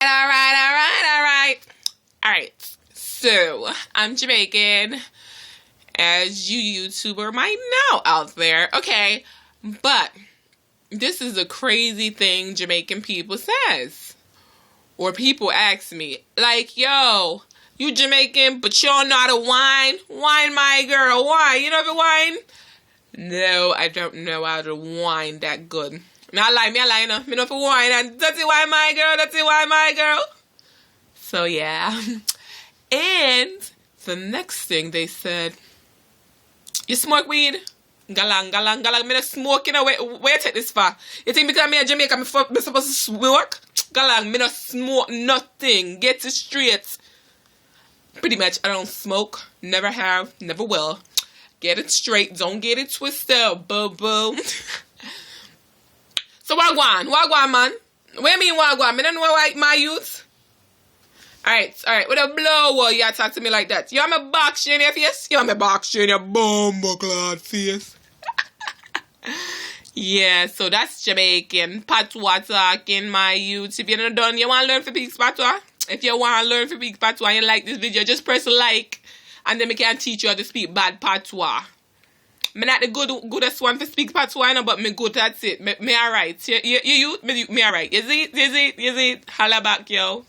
Alright. So, I'm Jamaican, as you YouTuber might know out there. Okay, but this is a crazy thing Jamaican people says. Or people ask me, like, yo, you Jamaican, but you don't know how to whine? Whine, my girl, whine. You know how to whine? No, I don't know how to whine that good. Me I lie, you know. Me know how to whine, and that's it, why my girl, that's it, why my girl. So, yeah. And the next thing they said, you smoke weed? Galang. Me not smoke, you know. Where you take this for? You think because me a Jamaican, me supposed to smoke? Galang, me not smoke nothing. Get it straight. Pretty much, I don't smoke. Never have. Never will. Get it straight. Don't get it twisted. Boo. So wagwan, man. What you mean wagwan? Me don't know why my youth. Alright. With a blow, you talk to me like that. You have my box in your face? You have my box in your bumbucklad face. Yeah, so that's Jamaican. Patwa talking, my youth. If you're not done, you want to learn for Peaks Patwa? If you want to learn for Peaks Patwa and you like this video, just press like. And then we can teach you how to speak bad Patwa. Me not the goodest one for speak Patwa, you know, but me good, that's it. Me alright. You me alright. Is it? Holla back, yo.